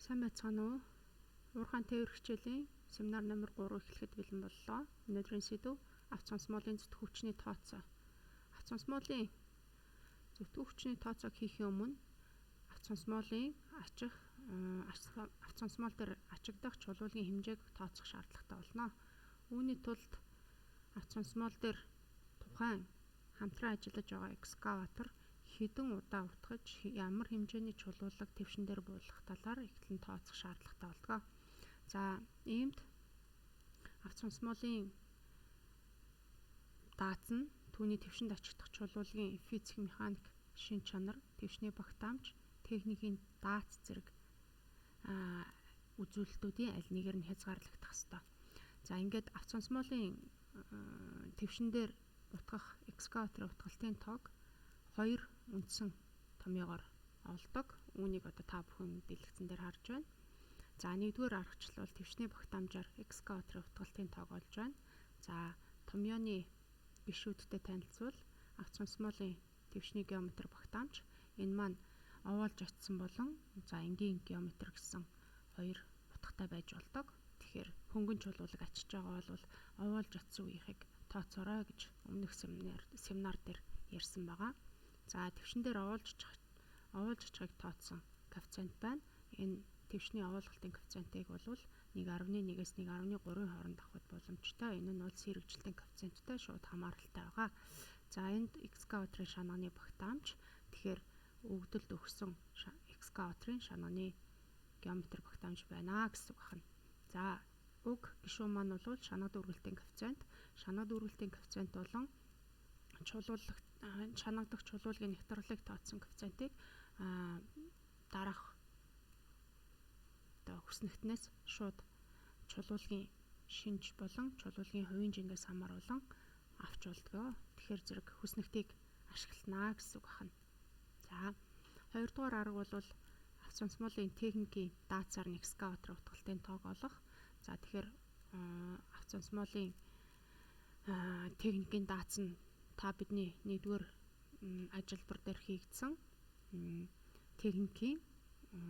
Сайн байцгаана уу? Уурхайн тээвэр хичээлийн семинар номер 3 эхлэхэд бэлэн боллоо. Өнөөдрийн сэдэв авц сонсмолын зүтг хүчний тооцоо. Авц сонсмолын зүтг хүчний тооцоог хийхийн өмнө авц сонсмолын авц сонсмол дээр ачигдах чулуулгийн хэмжээг тооцох шаардлагатай болно. Үүний тулд авц сонсмол дээр тухайн хамтран ажиллаж байгаа экскаватор хэдэн удаа утгаж ямар хэмжээний чулуулаг твшин дээр буулгах талаар эхлэн тооцох шаардлагатай болдог. За иймд авц сонсмолын дац нь түүний твшинд ачигдах чулуулгийн физик механик шин чанар, твшний багтаамж, техникийн дац зэрэг үзүүлэлтүүдийн аль нэгээр нь хязгаарлагдах ёстой. За ингээд авц сонсмолын твшин дээр утгах экскаваторын утгалтын тоог хоёр үндсэн томьёогоор олдог. Үүнийг одоо та бүхэн дэлгэцэн дээр харж байна. За нэгдүгээр аргачлал бол твшний багтаамжаар экскаваторын утгалтын тоог олж байна. За томьёоны гишүүдтэй танилцвал авц сонсмолын твшний геометр багтаамж энэ маань овоолж очсон болон за энгийн геометр гэсэн хоёр утгатай байж болдог. Тэгэхээр хөнгөн чулуулаг ачиж байгаа бол овоолж очсон үеийг тооцоорой гэж өмнөх семинар дээр ярьсан байгаа. За твшин дээр овоолж очихыг тооцсон коэффициент байна. Энэ твшний овоолгалтын коэффициентийг бол 1.1-ээс 1.3 хооронд авах боломжтой. Энэ нь бол сэргэжилтийн коэффициенттэй шууд хамааралтай байгаа. За энд экскаваторын шанагны багтаамж тэгэхээр өгдөлд өгсөн экскаваторын шанагны геометр багтаамж байна гэсэн үг байна. За уг гишүүн маань бол шанаг дүүргэлтийн коэффициент. Шанаг дүүргэлтийн коэффициент болон шанагдах чулуулгийн нягтралыг тооцсон коэффициентийг дараах хүснэгтнээс шууд чулуулгийн шинж болон чулуулгийн хувийн жингээс хамааруулан авч болдгоо. Тэгэхээр зэрэг хүснэгтийг ашиглана гэсэн үг байна. За хоёрдугаар арга бол авц сонсмолын техникийн даацаар нь экскаваторын утгалтын тоог олох. За тэгэхээр авц сонсмолын техникийн даац нь та бидний нэгдүгээр ажилбар дээр хийгдсэн техникийн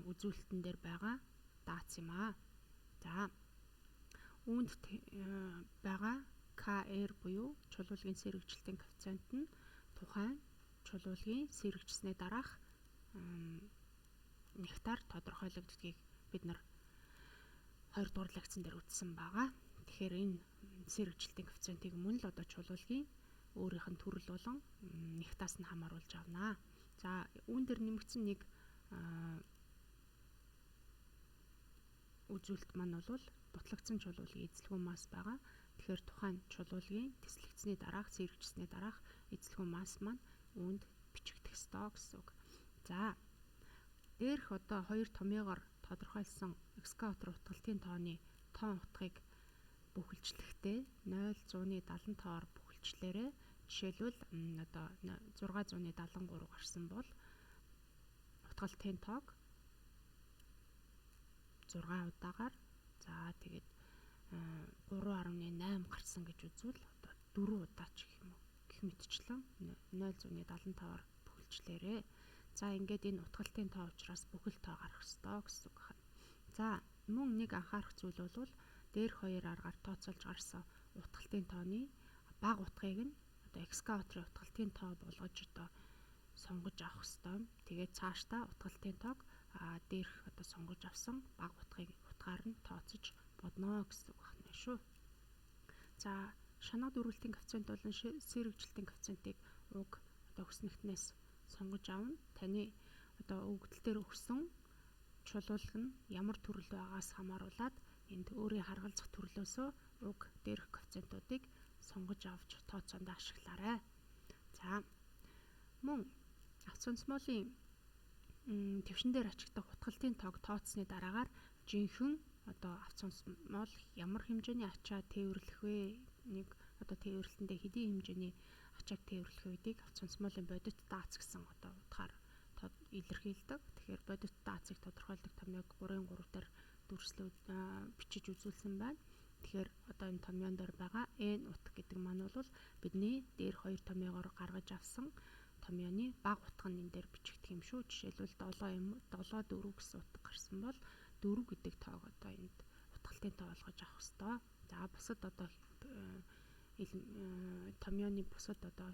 үзүүлэлтэн дээр байгаа даац юм аа. За үүнд байгаа KR буюу чулуулгийн сэргэжилтийн коэффициент нь тухайн чулуулгийн сэргэжсэний дараах нягтаар тодорхойлогддгийг бид нар 2 дугаар лекцэн дээр үзсэн байгаа. Тэгэхээр энэ сэргэжилтийн коэффициентийг мөн л одоо чулуулгийн өөрийнх нь төрөл болон нягтаас нь хамааруулж авнаа. За үүн дээр нэмэгдсэн нэг үзүүлэлт маань бол бутлагдсан чулуулгийн эзлэгүүн масс байгаа. Тэгэхээр тухайн чулуулгийн тэслэгдсэний дараах, сэргэжсэний дараах эзлэгүүн масс маань үүнд бичигдэх ёстой гэсэн үг. За дээрх одоо хоёр томьёогоор тодорхойлсон экскаватор утгалтын тооны тоон утгыг бүхэлжлэхдээ 0.175-аар бүхэлжлээрээ жишээлбэл одоо 673 гарсан бол утгалтын тоог 6 удаагаар за тэгээд 3.8 гарсан гэж үзвэл одоо 4 удаа ч гэх юм уу гэх мэтчлэн 0.75-аар бүхэлжлээрээ. За ингээд энэ утгалтын тоо учраас бүхэл тоо гарах ёстой гэсэн үг байна. За мөн нэг анхаарах зүйл бол дээрх хоёр аргаар тооцоолж гарсан утгалтын тооны бага утгыг нь одоо экскаваторын утгалтын тоо болгож одоо сонгож авах ёстой. Тэгээд цаашдаа утгалтын тоог дээрх одоо сонгож авсан бага утгаар нь тооцож бодно гэсэн үг байна шүү. За шанаг дүүргэлтийн коэффициент болон сэргэжилтийн коэффициентийг уг одоо хүснэгтнээс сонгож авна. Таны одоо өгдөл дээр өгсөн чулуулга нь ямар төрөл байгаас хамааруулаад энд өөрийн харгалзах төрлөөсөө уг дээрх коэффициентуудыг сонгож авч тооцоонд ашиглаарай. За мөн авц сонсмолын твшин дээр ачигдах утгалтын тоог тооцсны дараагаар жинхэнэ одоо авц сонсмол ямар хэмжээний ачаа тээвэрлэх вэ? Нэг одоо тээвэрлэлтэндээ хэдийн хэмжээний ачааг тээвэрлэх үедийг авц сонсмолын бодит даац гэсэн одоо утгаар илэрхийлдэг. Тэгэхээр бодит даацыг тодорхойлдог томьёог 3-3 дээр дүрслүүд бичиж үзүүлсэн байна. Тэгэхээр одоо энэ томьёон дээр байгаа N утга гэдэг маань бол бидний дээр хоёр томьёогоор гаргаж авсан томьёоны бага утга нь энэ дээр бичигдэх юм шүү. Жишээлбэл 7 4 гэсэн утга гарсан бол 4 гэдэг тоог одоо энд утгалтын тоо болгож авах хэрэгтэй. За бусад одоо томьёоны бусад одоо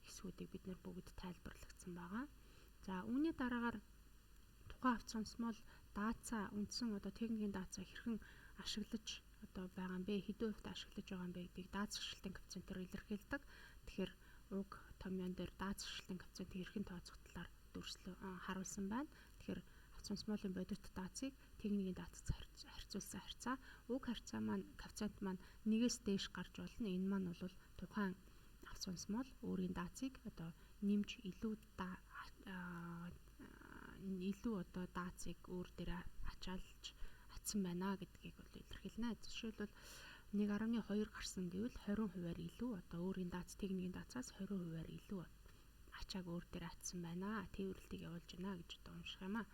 хэсгүүдийг бид нэр бүгд тайлбарлагдсан байгаа. За үүний дараагаар тухайн авц сонсмол даацаа үндсэн одоо техникийн даацаа хэрхэн ашиглаж одоо байгаа юм бэ? Хэдэн хувьд ашиглаж байгаа юм бэ гэдгийг дац хуршилтын коэффициентээр илэрхийлдэг. Тэгэхээр уг томьёон дээр дац хуршилтын коэффициент хэрхэн тооцох талаар харуулсан байна. Тэгэхээр авц сонсмолын бодит даацыг техникийн даацтай харьцуулсан харьцаа. Уг харьцаа маань коэффициент маань 1-ээс дээш гарч болно. Энэ маань бол тухайн авц сонсмол өөрийн даацыг одоо нэмж илүү одоо даацыг өөр дээр ачаалж атсан байна гэдгийг бол илэрхийлнэ. Жишээлбэл 1.2 гарсан гэвэл 20%-аар илүү одоо өөрийн дац техникийн даацаас 20%-аар илүү ачааг өөр дээр атсан байна. Тээвэрлэлтийг явуулж байна гэж одоо унших юм аа.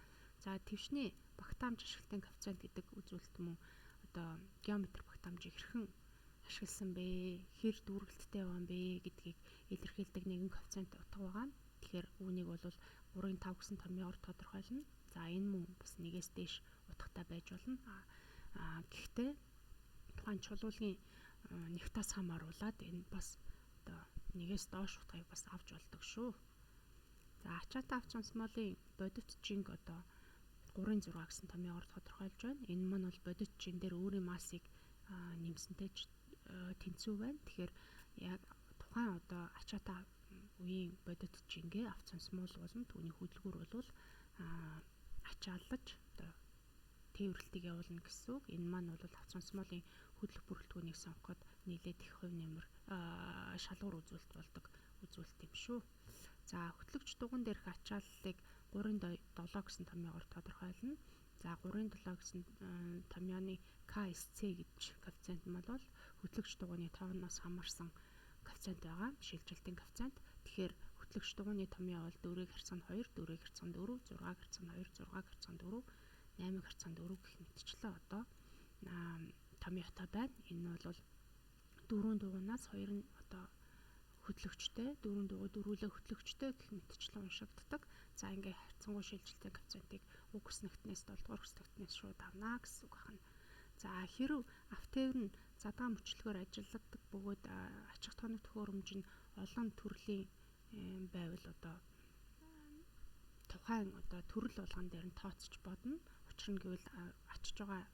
За твшний багтаамж ашиглалтын коэффициент гэдэг үзүүлэлт мөн одоо геометри багтаамжийг хэрхэн ашигласан бэ? Хэр дүүргэлттэй байгаа юм бэ гэдгийг илэрхийлдэг нэгэн коэффициент утга байгаа. Тэгэхээр үүнийг бол 3.5 гэсэн томьёоор тодорхойлно. За энэ мөн бас 1-ээс дээш утгатай байж болно. Гэхдээ тухайн чулуулын нэгтээс хамааруулаад энэ бас одоо 1-ээс доош утгыг бас авч болдог шүү. За ачаатай авц сонсмолын бодит жинг одоо 3.6 гэсэн томьёоор тодорхойлж байна. Энэ маань бол бодит жин дээр өөрийн массыг нэмсэнтэй тэнцүү байна. Тэгэхээр яг тухайн одоо ачаатай үеийн бодит жингээ авц сонсмол болон түүний хөдөлгүүр бол ачааллаж одоо тээвэрлэлтийг явуулна гэсэн үг. Энэ маань бол авц сонсмолын хөдлөх бүрэлдэхүүнийг сонгоход нэлээд их хувь нэмэр шалгуур үзүүлэлт болдог үзүүлэлт юм шүү. За хөтлөгч дуган дээрх ачааллыг 3.7 гэсэн томьёоор тодорхойлно. За 3.7 гэсэн томьёоны KSC гэж коэффициент нь бол хөтлөгч дуганы тооноос хамаарсан коэффициент байгаа. Шилжилтийн коэффициент. Тэгэхээр хөтлөгч дуганы томьёо бол 4-ийг харьцан 2, 4-ийг харьцан 4, 6-ийг харьцан 2, 6-ийг харьцан 4, 8-ийг харьцан 4 гэх мэтчлээ одоо томьёотой байна. Энэ бол 4 дугуйнаас 2 нь одоо хөтлөгчтэй, 4 дугуй дөрвөлөө хөтлөгчтэй гэх мэтчлэн уншигддаг. За ингээ харьцангуй шилжилтийн коэффициентийг уг хүснэгтнээс 7 дугаар хүснэгтнээс шууд авна гэсэн үг байна. За хэрэв автовер нь задгаан мөчлөгөөр ажилладаг бөгөөд ачаах тооны төхөөрөмж нь олон төрлийн байвал одоо тухайн одоо төрөл болгон дээр нь тооцож бодно. Учир нь гэвэл ачиж байгаа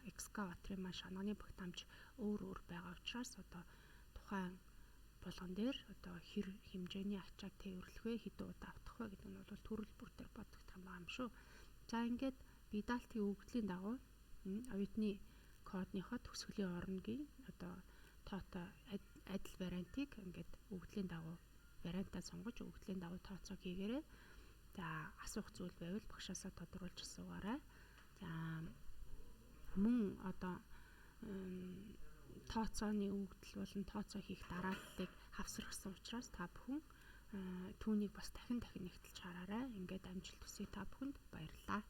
экскаваторын маань шанагны багтаамж өөр байгаа учраас одоо тухайн болгон дээр одоо хэр хэмжээний ачааг тээвэрлэх вэ, хэдэн удаа автах вэ гэдэг нь бол төрөл бүр дээр бодогдох юм байна шүү. За ингээд бидалтын өгөгдлийн дагуу оюутны кодныхоо төгсгөлийн орногийн одоо тоотой адил вариантыг ингээд өгөгдлийн дагуу вариантаа сонгож өгөгдлийн дагуу тооцоо хийгээрэй. За асуух зүйл байвал багшаасаа тодруулж асуугаарай. За мөн одоо тооцооны өгөгдөл болон тооцоо хийх дарааллыг хавсрахсан учраас та бүхэн түүнийг бас дахин нэгтэлж хараарай. Ингээд амжилт хүсье та бүхэнд. Баярлалаа.